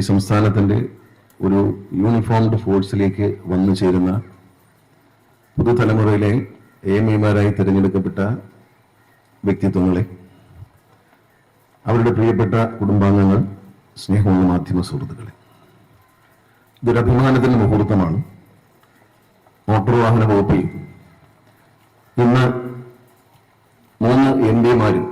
സംസ്ഥാനത്തിൻ്റെ ഒരു യൂണിഫോംഡ് ഫോഴ്സിലേക്ക് വന്നു ചേരുന്ന പുതുതലമുറയിലെ AMIമാരായി തിരഞ്ഞെടുക്കപ്പെട്ട വ്യക്തിത്വങ്ങളെ, അവരുടെ പ്രിയപ്പെട്ട കുടുംബാംഗങ്ങൾ, സ്നേഹമുള്ള മാധ്യമ സുഹൃത്തുക്കളെ, ഇതൊരു അഭിമാനത്തിന്റെ മുഹൂർത്തമാണ്. മോട്ടോർ വാഹന വകുപ്പിൽ ഇന്ന് 3 MPമാരും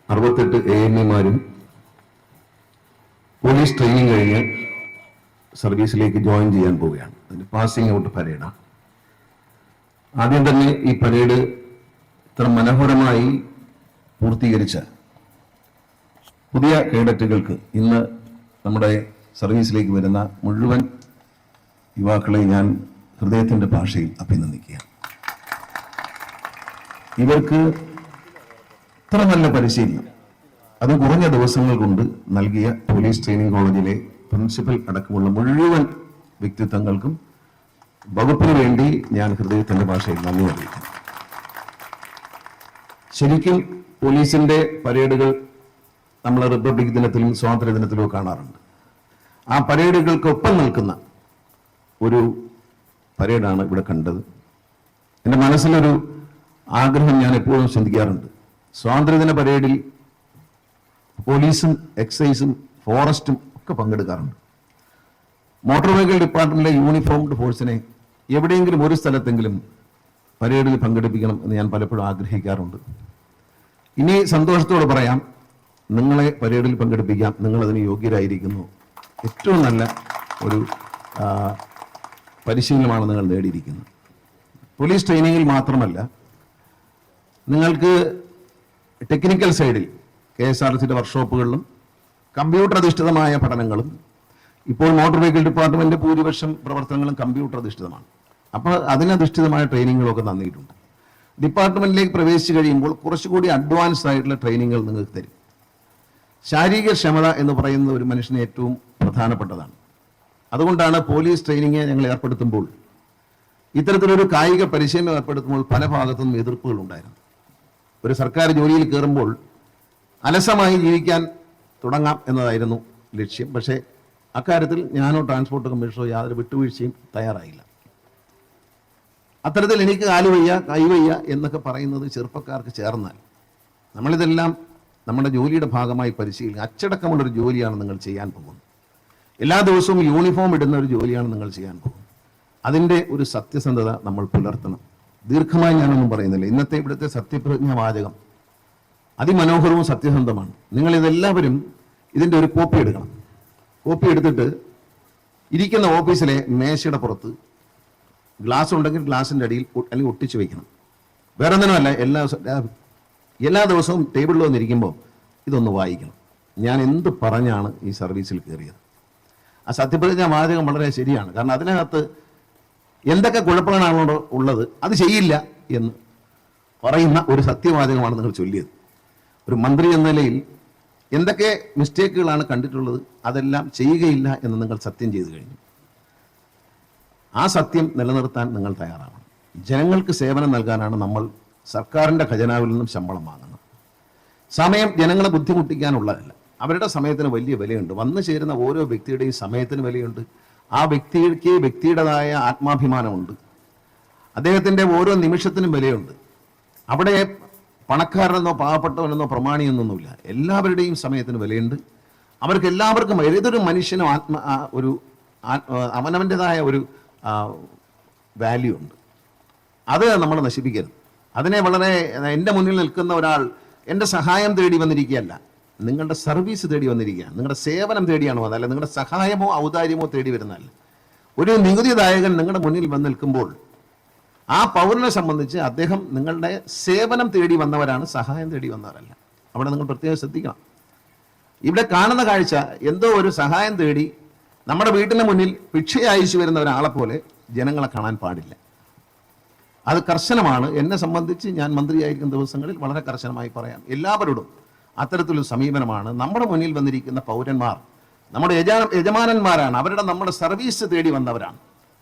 68 AMIമാരും പോലീസ് ട്രെയിനിങ് കഴിഞ്ഞ് സർവീസിലേക്ക് ജോയിൻ ചെയ്യാൻ പോവുകയാണ്. അതിന് പാസിംഗ് ഔട്ട് പരേഡാണ്. ആദ്യം തന്നെ ഈ പരേഡ് ഇത്ര മനോഹരമായി പൂർത്തീകരിച്ച പുതിയ കേഡറ്റുകൾക്ക് ഇന്ന് നമ്മുടെ സർവീസിലേക്ക് വരുന്ന മുഴുവൻ യുവാക്കളെ ഞാൻ ഹൃദയത്തിന്റെ ഭാഷയിൽ അഭിനന്ദിക്കുകയാണ്. ഇവർക്ക് ഇത്ര നല്ല പരിശീലനം അത് കുറഞ്ഞ ദിവസങ്ങൾ കൊണ്ട് നൽകിയ പോലീസ് ട്രെയിനിങ് കോളേജിലെ പ്രിൻസിപ്പൽ അടക്കമുള്ള മുഴുവൻ വ്യക്തിത്വങ്ങൾക്കും വകുപ്പിന് വേണ്ടി ഞാൻ ഹൃദയത്തിന്റെ ഭാഷയിൽ നന്ദി അറിയിക്കുന്നു. ശരിക്കും പോലീസിന്റെ പരേഡുകൾ നമ്മൾ റിപ്പബ്ലിക് ദിനത്തിലും സ്വാതന്ത്ര്യ ദിനത്തിലും കാണാറുണ്ട്. ആ പരേഡുകൾക്കൊപ്പം നിൽക്കുന്ന ഒരു പരേഡാണ് ഇവിടെ കണ്ടത്. എൻ്റെ മനസ്സിലൊരു ആഗ്രഹം ഞാൻ എപ്പോഴും ചിന്തിക്കാറുണ്ട്. സ്വാതന്ത്ര്യദിന പരേഡിൽ പോലീസും എക്സൈസും ഫോറസ്റ്റും ഒക്കെ പങ്കെടുക്കാറുണ്ട്. മോട്ടോർ വെഹിക്കിൾ ഡിപ്പാർട്ട്മെന്റിലെ യൂണിഫോംഡ് ഫോഴ്സിനെ എവിടെയെങ്കിലും ഒരു സ്ഥലത്തെങ്കിലും പരേഡിൽ പങ്കെടുപ്പിക്കണം എന്ന് ഞാൻ പലപ്പോഴും ആഗ്രഹിക്കാറുണ്ട്. ഇനി സന്തോഷത്തോടെ പറയാം, നിങ്ങളെ പരേഡിൽ പങ്കെടുപ്പിക്കാം. നിങ്ങളതിന് യോഗ്യരായിരിക്കുന്നു. ഏറ്റവും നല്ല ഒരു പരിശീലനമാണ് നിങ്ങൾ നേടിയിരിക്കുന്നത്. പോലീസ് ട്രെയിനിങ്ങിൽ മാത്രമല്ല, നിങ്ങൾക്ക് ടെക്നിക്കൽ സൈഡിൽ KSRTCയുടെ വർക്ക്ഷോപ്പുകളിലും കമ്പ്യൂട്ടർ അധിഷ്ഠിതമായ പഠനങ്ങളും, ഇപ്പോൾ മോട്ടോർ വെഹിക്കിൾ ഡിപ്പാർട്ട്മെന്റ് ഭൂരിപക്ഷം പ്രവർത്തനങ്ങളും കമ്പ്യൂട്ടർ അധിഷ്ഠിതമാണ്. അപ്പോൾ അതിനധിഷ്ഠിതമായ ട്രെയിനിങ്ങുകളൊക്കെ നൽകിയിട്ടുണ്ട്. ഡിപ്പാർട്ട്മെന്റിലേക്ക് പ്രവേശിച്ചു കഴിയുമ്പോൾ കുറച്ചുകൂടി അഡ്വാൻസ്ഡ് ആയിട്ടുള്ള ട്രെയിനിങ്ങുകൾ നിങ്ങൾക്ക് തരും. ശാരീരിക ക്ഷമത എന്ന് പറയുന്നത് ഒരു മനുഷ്യന് ഏറ്റവും പ്രധാനപ്പെട്ടതാണ്. അതുകൊണ്ടാണ് പോലീസ് ട്രെയിനിങ് ഞങ്ങൾ ഏർപ്പെടുത്തുമ്പോൾ, ഇത്തരത്തിലൊരു കായിക പരിശീലനം ഏർപ്പെടുത്തുമ്പോൾ പല ഭാഗത്തുനിന്നും എതിർപ്പുകൾ ഉണ്ടായിരുന്നു. ഒരു സർക്കാർ ജോലിയിൽ കയറുമ്പോൾ അലസമായി ജീവിക്കാൻ തുടങ്ങാം എന്നതായിരുന്നു ലക്ഷ്യം. പക്ഷേ അക്കാര്യത്തിൽ ഞാനോ ട്രാൻസ്പോർട്ട് കമ്മീഷനോ യാതൊരു വിട്ടുവീഴ്ചയും തയ്യാറായില്ല. അത്തരത്തിൽ എനിക്ക് കാലുവയ്യ കൈവയ്യ എന്നൊക്കെ പറയുന്നത് ചെറുപ്പക്കാർക്ക് ചേർന്നാൽ, നമ്മളിതെല്ലാം നമ്മുടെ ജോലിയുടെ ഭാഗമായി പരിശീലിക്കുക. അച്ചടക്കമുള്ളൊരു ജോലിയാണ് നിങ്ങൾ ചെയ്യാൻ പോകുന്നത്. എല്ലാ ദിവസവും യൂണിഫോം ഇടുന്ന ഒരു ജോലിയാണ് നിങ്ങൾ ചെയ്യാൻ പോകുന്നത്. അതിൻ്റെ ഒരു സത്യസന്ധത നമ്മൾ പുലർത്തണം. ദീർഘമായി ഞാനൊന്നും പറയുന്നില്ല. ഇന്നത്തെ ഇവിടുത്തെ സത്യപ്രതിജ്ഞാ വാചകം അതിമനോഹരവും സത്യസന്ധമാണ്. നിങ്ങളിതെല്ലാവരും ഇതിൻ്റെ ഒരു കോപ്പി എടുക്കണം. കോപ്പി എടുത്തിട്ട് ഇരിക്കുന്ന ഓഫീസിലെ മേശയുടെ പുറത്ത് ഗ്ലാസ് ഉണ്ടെങ്കിൽ ഗ്ലാസിൻ്റെ അടിയിൽ അല്ലെങ്കിൽ ഒട്ടിച്ചു വയ്ക്കണം. വേറെ ഒന്നിനുമല്ല, എല്ലാ ദിവസവും ടേബിളിൽ വന്നിരിക്കുമ്പോൾ ഇതൊന്ന് വായിക്കണം. ഞാൻ എന്ത് പറഞ്ഞാണ് ഈ സർവീസിൽ കയറിയത്? ആ സത്യപ്രതിജ്ഞാ വാചകം വളരെ ശരിയാണ്. കാരണം അതിനകത്ത് എന്തൊക്കെ കുഴപ്പങ്ങളാണോ ഉള്ളത് അത് ചെയ്യില്ല എന്ന് പറയുന്ന ഒരു സത്യവാചകമാണ് നിങ്ങൾ ചൊല്ലിയത്. ഒരു മന്ത്രി എന്ന നിലയിൽ എന്തൊക്കെ മിസ്റ്റേക്കുകളാണ് കണ്ടിട്ടുള്ളത് അതെല്ലാം ചെയ്യുകയില്ല എന്ന് നിങ്ങൾ സത്യം ചെയ്തു കഴിഞ്ഞു. ആ സത്യം നിലനിർത്താൻ നിങ്ങൾ തയ്യാറാണ്. ജനങ്ങൾക്ക് സേവനം നൽകാനാണ് നമ്മൾ സർക്കാരിൻ്റെ ഖജനാവിൽ നിന്നും ശമ്പളം വാങ്ങുന്നത്. സമയം ജനങ്ങളെ ബുദ്ധിമുട്ടിക്കാനുള്ളതല്ല. അവരുടെ സമയത്തിന് വലിയ വിലയുണ്ട്. വന്നു ചേരുന്ന ഓരോ വ്യക്തിയുടെയും സമയത്തിന് വിലയുണ്ട്. ആ വ്യക്തിക്ക് വ്യക്തിയുടേതായ ആത്മാഭിമാനമുണ്ട്. അദ്ദേഹത്തിൻ്റെ ഓരോ നിമിഷത്തിനും വിലയുണ്ട്. അവിടെ പണക്കാരനെന്നോ പാവപ്പെട്ടവനെന്നോ പ്രമാണിയൊന്നൊന്നുമില്ല. എല്ലാവരുടെയും സമയത്തിന് വിലയുണ്ട്. അവർക്ക് എല്ലാവർക്കും ഏതൊരു മനുഷ്യനും അവനവൻ്റെതായ ഒരു വാല്യൂ ഉണ്ട്. അത് നമ്മൾ നശിപ്പിക്കരുത്. അതിനെ വളരെ എൻ്റെ മുന്നിൽ നിൽക്കുന്ന ഒരാൾ എൻ്റെ സഹായം തേടി വന്നിരിക്കുകയല്ല, നിങ്ങളുടെ സർവീസ് തേടി വന്നിരിക്കുകയാണ്. നിങ്ങളുടെ സേവനം തേടിയാണ് വന്നത്, അല്ല നിങ്ങളുടെ സഹായമോ ഔദാര്യമോ തേടി വരുന്നതല്ല. ഒരു നികുതിദായകൻ നിങ്ങളുടെ മുന്നിൽ വന്ന് നിൽക്കുമ്പോൾ ആ പൗരനെ സംബന്ധിച്ച് അദ്ദേഹം നിങ്ങളുടെ സേവനം തേടി വന്നവരാണ്, സഹായം തേടി വന്നവരല്ല. അവിടെ നിങ്ങൾ പ്രത്യേകം ശ്രദ്ധിക്കണം. ഇവിടെ കാണുന്ന കാഴ്ച എന്തോ ഒരു സഹായം തേടി നമ്മുടെ വീട്ടിന് മുന്നിൽ ഭിക്ഷ അയച്ചു വരുന്ന ഒരാളെ പോലെ ജനങ്ങളെ കാണാൻ പാടില്ല. അത് കർശനമാണ്. എന്നെ സംബന്ധിച്ച് ഞാൻ മന്ത്രിയായിരിക്കുന്ന ദിവസങ്ങളിൽ വളരെ കർശനമായി പറയാം. എല്ലാവരോടും അത്തരത്തിലൊരു സമീപനമാണ്. നമ്മുടെ മുന്നിൽ വന്നിരിക്കുന്ന പൗരന്മാർ നമ്മുടെ യജമാനന്മാരാണ്. നമ്മുടെ സർവീസ് തേടി വന്നവരാണ്.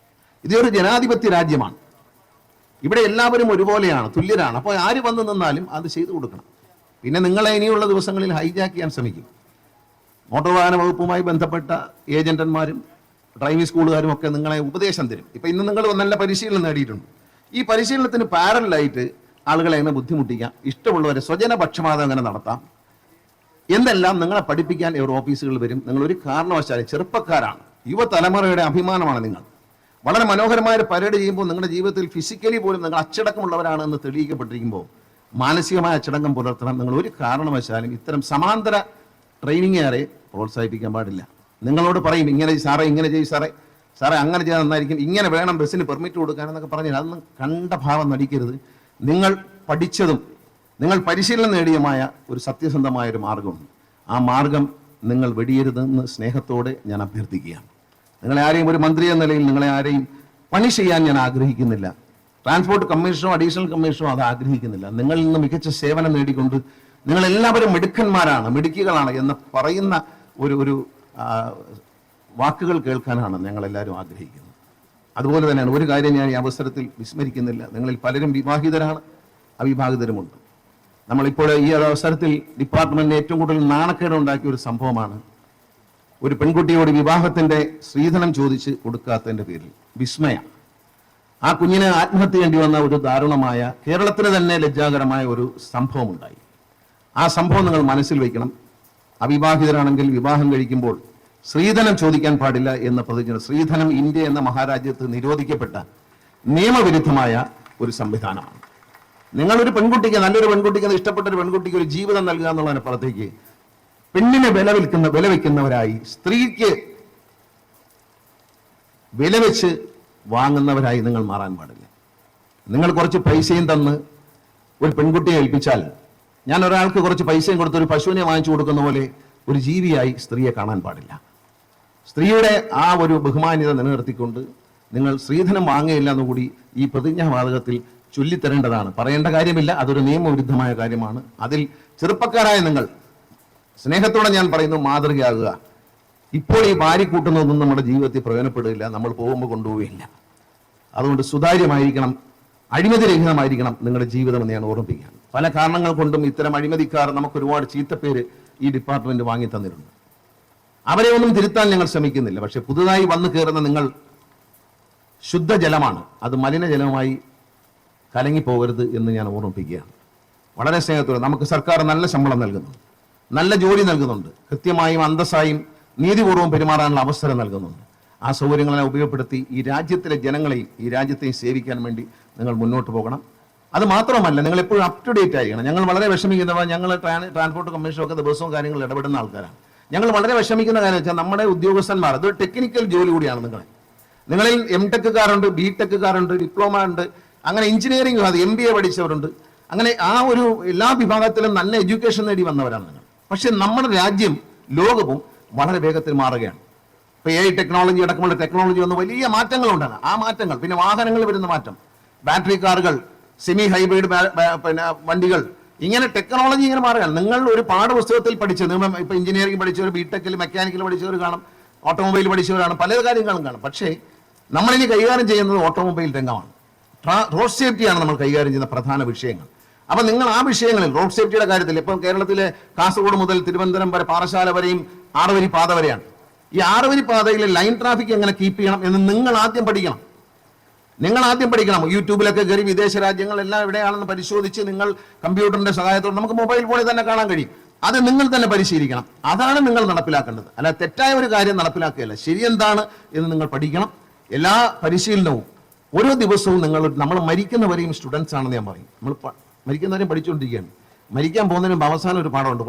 ഇതൊരു ജനാധിപത്യ രാജ്യമാണ്. ഇവിടെ എല്ലാവരും ഒരുപോലെയാണ്, തുല്യരാണ്. അപ്പോൾ ആര് വന്നു നിന്നാലും അത് ചെയ്തു കൊടുക്കണം. പിന്നെ നിങ്ങളെ ഇനിയുള്ള ദിവസങ്ങളിൽ ഹൈജാക്ക് ചെയ്യാൻ ശ്രമിക്കും. മോട്ടോർ വാഹന വകുപ്പുമായി ബന്ധപ്പെട്ട ഏജന്റന്മാരും ഡ്രൈവിംഗ് സ്കൂളുകാരും ഒക്കെ നിങ്ങളെ ഉപദേശം തരും. ഇപ്പൊ ഇന്ന് നിങ്ങൾ നല്ല പരിശീലനം നേടിയിട്ടുണ്ട്. ഈ പരിശീലനത്തിന് പാരലായിട്ട് ആളുകളെ എങ്ങനെ ബുദ്ധിമുട്ടിക്കാം, ഇഷ്ടമുള്ളവരെ സ്വജനപക്ഷപാതം എങ്ങനെ നടത്താം എന്നെല്ലാം നിങ്ങളെ പഠിപ്പിക്കാൻ ഇവർ ഓഫീസുകൾ വരും. നിങ്ങൾ ഒരു കാരണവശാലും, ചെറുപ്പക്കാരാണ്, യുവതലമുറയുടെ അഭിമാനമാണ് നിങ്ങൾ. വളരെ മനോഹരമായ ഒരു പരേഡ് ചെയ്യുമ്പോൾ നിങ്ങളുടെ ജീവിതത്തിൽ ഫിസിക്കലി പോലും നിങ്ങൾ അച്ചടക്കമുള്ളവരാണ് എന്ന് തെളിയിക്കപ്പെട്ടിരിക്കുമ്പോൾ മാനസികമായ അച്ചടക്കം പുലർത്തണം. നിങ്ങൾ ഒരു കാരണവശാലും ഇത്തരം സമാന്തര ട്രെയിനിങ്ങേറെ പ്രോത്സാഹിപ്പിക്കാൻ പാടില്ല. നിങ്ങളോട് പറയും ഇങ്ങനെ സാറേ, ഇങ്ങനെ ചെയ്യും സാറേ, സാറേ അങ്ങനെ ചെയ്താൽ നന്നായിരിക്കും, ഇങ്ങനെ വേണം ബസ്സിന് പെർമിറ്റ് കൊടുക്കാനെന്നൊക്കെ പറഞ്ഞാൽ അതൊന്നും കണ്ട ഭാവം നടിക്കരുത്. നിങ്ങൾ പഠിച്ചതും നിങ്ങൾ പരിശീലനം നേടിയമായ ഒരു സത്യസന്ധമായ ഒരു മാർഗമുണ്ട്. ആ മാർഗം നിങ്ങൾ വെടിയരുതെന്ന് സ്നേഹത്തോടെ ഞാൻ അഭ്യർത്ഥിക്കുകയാണ്. നിങ്ങളെ ആരെയും, ഒരു മന്ത്രി എന്ന നിലയിൽ നിങ്ങളെ ആരെയും പണിഷ് ചെയ്യാൻ ഞാൻ ആഗ്രഹിക്കുന്നില്ല. ട്രാൻസ്പോർട്ട് കമ്മീഷനോ അഡീഷണൽ കമ്മീഷനോ അത് ആഗ്രഹിക്കുന്നില്ല. നിങ്ങളിൽ നിന്ന് മികച്ച സേവനം നേടിക്കൊണ്ട് നിങ്ങളെല്ലാവരും മിടുക്കന്മാരാണ്, മിടുക്കികളാണ് എന്ന് പറയുന്ന ഒരു വാക്കുകൾ കേൾക്കാനാണ് ഞങ്ങളെല്ലാവരും ആഗ്രഹിക്കുന്നത്. അതുപോലെ തന്നെയാണ് ഒരു കാര്യം ഞാൻ ഈ അവസരത്തിൽ വിസ്മരിക്കുന്നില്ല. നിങ്ങളിൽ പലരും വിവാഹിതരാണ്, അവിവാഹിതരുമുണ്ട്. നമ്മളിപ്പോൾ ഈ അവസരത്തിൽ ഡിപ്പാർട്ട്മെന്റിന് ഏറ്റവും കൂടുതൽ നാണക്കേട് ഉണ്ടാക്കിയ ഒരു സംഭവമാണ് ഒരു പെൺകുട്ടിയോട് വിവാഹത്തിന്റെ സ്ത്രീധനം ചോദിച്ച് കൊടുക്കാത്തതിന്റെ പേരിൽ വിസ്മയ ആ കുഞ്ഞിനെ ആത്മഹത്യ ചെയ്യേണ്ടി വന്ന ഒരു ദാരുണമായ, കേരളത്തിന് തന്നെ ലജ്ജാകരമായ ഒരു സംഭവം ഉണ്ടായി. ആ സംഭവം നിങ്ങൾ മനസ്സിൽ വയ്ക്കണം. അവിവാഹിതരാണെങ്കിൽ വിവാഹം കഴിക്കുമ്പോൾ സ്ത്രീധനം ചോദിക്കാൻ പാടില്ല എന്ന പ്രതിജ്ഞ. സ്ത്രീധനം ഇന്ത്യ എന്ന മഹാരാജ്യത്ത് നിരോധിക്കപ്പെട്ട നിയമവിരുദ്ധമായ ഒരു സംവിധാനമാണ്. നിങ്ങളൊരു പെൺകുട്ടിക്ക്, നല്ലൊരു പെൺകുട്ടിക്ക്, ഇഷ്ടപ്പെട്ട ഒരു പെൺകുട്ടിക്ക് ഒരു ജീവിതം നൽകുക എന്നുള്ളതിനപ്പുറത്തേക്ക് പെണ്ണിനെ വിലവെക്കുന്നവരായി, സ്ത്രീക്ക് വിലവെച്ച് വാങ്ങുന്നവരായി നിങ്ങൾ മാറാൻ പാടില്ല. നിങ്ങൾ കുറച്ച് പൈസയും തന്ന് ഒരു പെൺകുട്ടിയെ ഏൽപ്പിച്ചാൽ, ഞാൻ ഒരാൾക്ക് കുറച്ച് പൈസയും കൊടുത്ത് ഒരു പശുവിനെ വാങ്ങിച്ചു കൊടുക്കുന്ന പോലെ ഒരു ജീവിയായി സ്ത്രീയെ കാണാൻ പാടില്ല. സ്ത്രീയുടെ ആ ഒരു ബഹുമാന്യത നിലനിർത്തിക്കൊണ്ട് നിങ്ങൾ സ്ത്രീധനം വാങ്ങുകയില്ല എന്നുകൂടി ഈ പ്രതിജ്ഞാവാതകത്തിൽ ചൊല്ലിത്തരേണ്ടതാണ്. പറയേണ്ട കാര്യമില്ല, അതൊരു നിയമവിരുദ്ധമായ കാര്യമാണ്. അതിൽ ചെറുപ്പക്കാരായ നിങ്ങൾ സ്നേഹത്തോടെ ഞാൻ പറയുന്നു, മാതൃകയാകുക. ഇപ്പോൾ ഈ വാരിക്കൂട്ടുന്നതൊന്നും നമ്മുടെ ജീവിതത്തിൽ പ്രയോജനപ്പെടുകയില്ല, നമ്മൾ പോകുമ്പോൾ കൊണ്ടുപോവുകയില്ല. അതുകൊണ്ട് സുതാര്യമായിരിക്കണം, അഴിമതിരഹിതമായിരിക്കണം നിങ്ങളുടെ ജീവിതം എന്ന് ഞാൻ ഓർമ്മിപ്പിക്കുകയാണ്. പല കാരണങ്ങൾ കൊണ്ടും ഇത്തരം അഴിമതിക്കാർ നമുക്ക് ഒരുപാട് ചീത്തപ്പേര് ഈ ഡിപ്പാർട്ട്മെന്റ് വാങ്ങി തന്നിട്ടുണ്ട്. അവരെ ഒന്നും തിരുത്താൻ ഞങ്ങൾ ശ്രമിക്കുന്നില്ല. പക്ഷെ പുതുതായി വന്നു കയറുന്ന നിങ്ങൾ ശുദ്ധജലമാണ്, അത് മലിനജലമായി കലങ്ങിപ്പോകരുത് എന്ന് ഞാൻ ഓർമ്മിപ്പിക്കുകയാണ്. വളരെ സ്നേഹത്തോടെ നമുക്ക് സർക്കാർ നല്ല ശമ്പളം നൽകുന്നുണ്ട്, നല്ല ജോലി നൽകുന്നുണ്ട്, കൃത്യമായും അന്തസ്സായും നീതിപൂർവ്വം പെരുമാറാനുള്ള അവസരം നൽകുന്നുണ്ട്. ആ സൗകര്യങ്ങളെ ഉപയോഗപ്പെടുത്തി ഈ രാജ്യത്തിലെ ജനങ്ങളെയും ഈ രാജ്യത്തെയും സേവിക്കാൻ വേണ്ടി നിങ്ങൾ മുന്നോട്ട് പോകണം. അത് മാത്രമല്ല, നിങ്ങൾ എപ്പോഴും അപ് ടു ഡേറ്റ് ആയിരിക്കണം. ഞങ്ങൾ വളരെ വിഷമിക്കുന്നവ, ഞങ്ങൾ ട്രാൻസ്പോർട്ട് കമ്മീഷനൊക്കെ ദിവസവും കാര്യങ്ങൾ ഇടപെടുന്ന ആൾക്കാരാണ്. ഞങ്ങൾ വളരെ വിഷമിക്കുന്ന കാര്യം വെച്ചാൽ നമ്മുടെ ഉദ്യോഗസ്ഥന്മാർ, അതൊരു ടെക്നിക്കൽ ജോലി കൂടിയാണ്. നിങ്ങളിൽ എംടെക്കുകാരുണ്ട്, ബിടെക്കുകാരുണ്ട്, ഡിപ്ലോമ ഉണ്ട്, അങ്ങനെ എഞ്ചിനീയറിംഗ്, അത് MBA പഠിച്ചവരുണ്ട്. അങ്ങനെ ആ ഒരു എല്ലാ വിഭാഗത്തിലും നല്ല എഡ്യൂക്കേഷൻ നേടി വന്നവരാണ് നിങ്ങൾ. പക്ഷെ നമ്മുടെ രാജ്യം, ലോകവും വളരെ വേഗത്തിൽ മാറുകയാണ്. ഇപ്പൊ AI ടെക്നോളജി അടക്കമുള്ള ടെക്നോളജി വന്ന് വലിയ മാറ്റങ്ങളുണ്ടാണ്. ആ മാറ്റങ്ങൾ, പിന്നെ വാഹനങ്ങൾ വരുന്ന മാറ്റം, ബാറ്ററി കാറുകൾ, സെമി ഹൈബ്രിഡ് പിന്നെ വണ്ടികൾ, ഇങ്ങനെ ടെക്നോളജി ഇങ്ങനെ മാറുകയാണ്. നിങ്ങൾ ഒരു പാഠപുസ്തകത്തിൽ പഠിച്ചത്, ഇപ്പൊ എഞ്ചിനീയറിംഗ് പഠിച്ചവർ, ബിടെക്കിൽ മെക്കാനിക്കൽ പഠിച്ചവർ കാണും, ഓട്ടോമൊബൈൽ പഠിച്ചവരാണ്, പല കാര്യങ്ങളും കാണും. പക്ഷേ നമ്മളിനി കൈകാര്യം ചെയ്യുന്നത് ഓട്ടോമൊബൈൽ രംഗമാണ്. റോഡ് സേഫ്റ്റിയാണ് നമ്മൾ കൈകാര്യം ചെയ്യുന്ന പ്രധാന വിഷയങ്ങൾ. അപ്പൊ നിങ്ങൾ ആ വിഷയങ്ങളിൽ, റോഡ് സേഫ്റ്റിയുടെ കാര്യത്തിൽ, ഇപ്പം കേരളത്തിലെ കാസർഗോഡ് മുതൽ തിരുവനന്തപുരം വരെ, പാറശാല വരെയും 6 വരി പാത വരെയാണ്. ഈ 6 വരി പാതയിലെ ലൈൻ ട്രാഫിക് എങ്ങനെ കീപ്പ് ചെയ്യണം എന്ന് നിങ്ങൾ ആദ്യം പഠിക്കണം. യൂട്യൂബിലൊക്കെ കയറി വിദേശ രാജ്യങ്ങളെല്ലാം എവിടെയാണെന്ന് പരിശോധിച്ച് നിങ്ങൾ കമ്പ്യൂട്ടറിന്റെ സഹായത്തോടെ, നമുക്ക് മൊബൈൽ ഫോണിൽ തന്നെ കാണാൻ കഴിയും, അത് നിങ്ങൾ തന്നെ പരിശീലിക്കണം. അതാണ് നിങ്ങൾ നടപ്പിലാക്കേണ്ടത്. അല്ല തെറ്റായ ഒരു കാര്യം നടപ്പിലാക്കുകയല്ല, ശരിയെന്താണ് എന്ന് നിങ്ങൾ പഠിക്കണം. എല്ലാ പരിശീലനവും ഓരോ ദിവസവും നമ്മൾ മരിക്കുന്നവരെയും സ്റ്റുഡൻസ് ആണെന്ന് ഞാൻ പറയും. നമ്മൾ മരിക്കുന്നവരെയും പഠിച്ചുകൊണ്ടിരിക്കുകയാണ്. മരിക്കാൻ പോകുന്നതിനും അവസാനം ഒരു പാഠമുണ്ട്.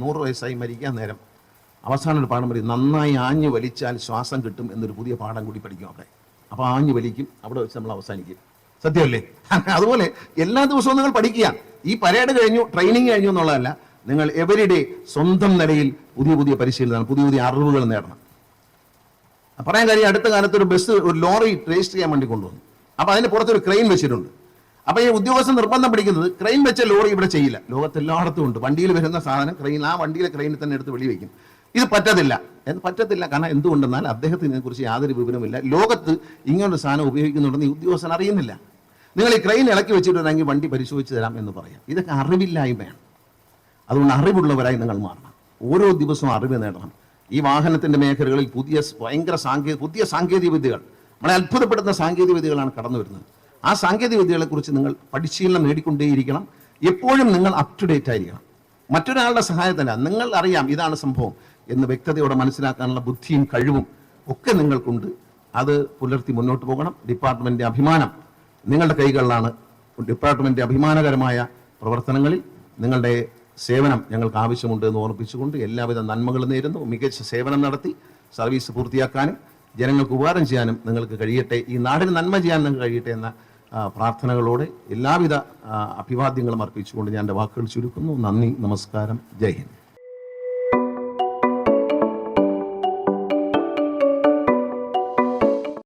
100 വയസ്സായി മരിക്കാൻ നേരം അവസാനം ഒരു പാഠം പറയും, നന്നായി ആഞ്ഞു വലിച്ചാൽ ശ്വാസം കിട്ടും എന്നൊരു പുതിയ പാഠം കൂടി പഠിക്കും അവിടെ. അപ്പൊ ആഞ്ഞു വലിക്കും, അവിടെ വെച്ച് നമ്മൾ അവസാനിക്കും. സത്യമല്ലേ? അതുപോലെ എല്ലാ ദിവസവും നിങ്ങൾ പഠിക്കുക. ഈ പരേഡ് കഴിഞ്ഞു, ട്രെയിനിങ് കഴിഞ്ഞു എന്നുള്ളതല്ല, നിങ്ങൾ എവരിഡേ സ്വന്തം നിലയിൽ പുതിയ പരിശീലനം, പുതിയ അറിവുകൾ നേടണം. പറയാൻ കാര്യം, അടുത്ത കാലത്ത് ഒരു ലോറി രജിസ്റ്റർ ചെയ്യാൻ വേണ്ടി കൊണ്ടുവന്നു. അപ്പൊ അതിന് പുറത്തൊരു ക്രെയിൻ വെച്ചിട്ടുണ്ട്. അപ്പൊ ഈ ഉദ്യോഗസ്ഥൻ നിർബന്ധം പിടിക്കുന്നത്, ക്രെയിൻ വെച്ച ലോറി ഇവിടെ ചെയ്യില്ല. ലോകത്തെല്ലായിടത്തും ഉണ്ട്. വണ്ടിയിൽ വരുന്ന സാധനം ക്രെയിൻ, ആ വണ്ടിയിലെ ക്രെയിനിൽ തന്നെ എടുത്ത് വെളിവെക്കും. ഇത് പറ്റത്തില്ല. കാരണം എന്തുകൊണ്ടെന്നാൽ അദ്ദേഹത്തിന് കുറിച്ച് യാതൊരു വിവരമില്ല. ലോകത്ത് ഇങ്ങനൊരു സാധനം ഉപയോഗിക്കുന്നുണ്ടെന്ന് ഈ ഉദ്യോഗസ്ഥൻ അറിയുന്നില്ല. നിങ്ങൾ ഈ ക്രെയിൻ ഇളക്കി വെച്ചിട്ടുണ്ടെങ്കിൽ വണ്ടി പരിശോധിച്ച് തരാം എന്ന് പറയാം. ഇതൊക്കെ അറിവില്ലായ്മയാണ്. അതുകൊണ്ട് അറിവുള്ളവരായി നിങ്ങൾ മാറണം. ഓരോ ദിവസവും അറിവ് നേടണം. ഈ വാഹനത്തിൻ്റെ മേഖലകളിൽ പുതിയ സാങ്കേതിക വിദ്യകൾ, നമ്മളെ അത്ഭുതപ്പെടുന്ന സാങ്കേതിക വിദ്യകളാണ് കടന്നു വരുന്നത്. ആ സാങ്കേതിക വിദ്യകളെക്കുറിച്ച് നിങ്ങൾ പരിശീലനം നേടിക്കൊണ്ടേയിരിക്കണം. എപ്പോഴും നിങ്ങൾ അപ് ടു ഡേറ്റ് ആയിരിക്കണം. മറ്റൊരാളുടെ സഹായത്തില്ല, നിങ്ങൾ അറിയാം ഇതാണ് സംഭവം എന്ന് വ്യക്തതയോടെ മനസ്സിലാക്കാനുള്ള ബുദ്ധിയും കഴിവും ഒക്കെ നിങ്ങൾക്കുണ്ട്. അത് പുലർത്തി മുന്നോട്ട് പോകണം. ഡിപ്പാർട്ട്മെൻറ്റ് അഭിമാനം നിങ്ങളുടെ കൈകളിലാണ്. ഡിപ്പാർട്ട്മെൻറ്റ് അഭിമാനകരമായ പ്രവർത്തനങ്ങളിൽ നിങ്ങളുടെ സേവനം ഞങ്ങൾക്ക് ആവശ്യമുണ്ട് എന്ന് ഓർമ്മിപ്പിച്ചുകൊണ്ട് എല്ലാവിധ നന്മകളും നേരുന്നു. മികച്ച സേവനം നടത്തി സർവീസ് പൂർത്തിയാക്കാനും ജനങ്ങൾക്ക് ഉപകാരം ചെയ്യാനും നിങ്ങൾക്ക് കഴിയട്ടെ, ഈ നാടിന് നന്മ ചെയ്യാൻ നിങ്ങൾക്ക് കഴിയട്ടെ എന്ന പ്രാർത്ഥനകളോടെ എല്ലാവിധ അഭിവാദ്യങ്ങളും അർപ്പിച്ചുകൊണ്ട് ഞാൻ എൻ്റെ വാക്കുകൾ ചുരുക്കുന്നു. നന്ദി, നമസ്കാരം, ജയ് ഹിന്ദ്.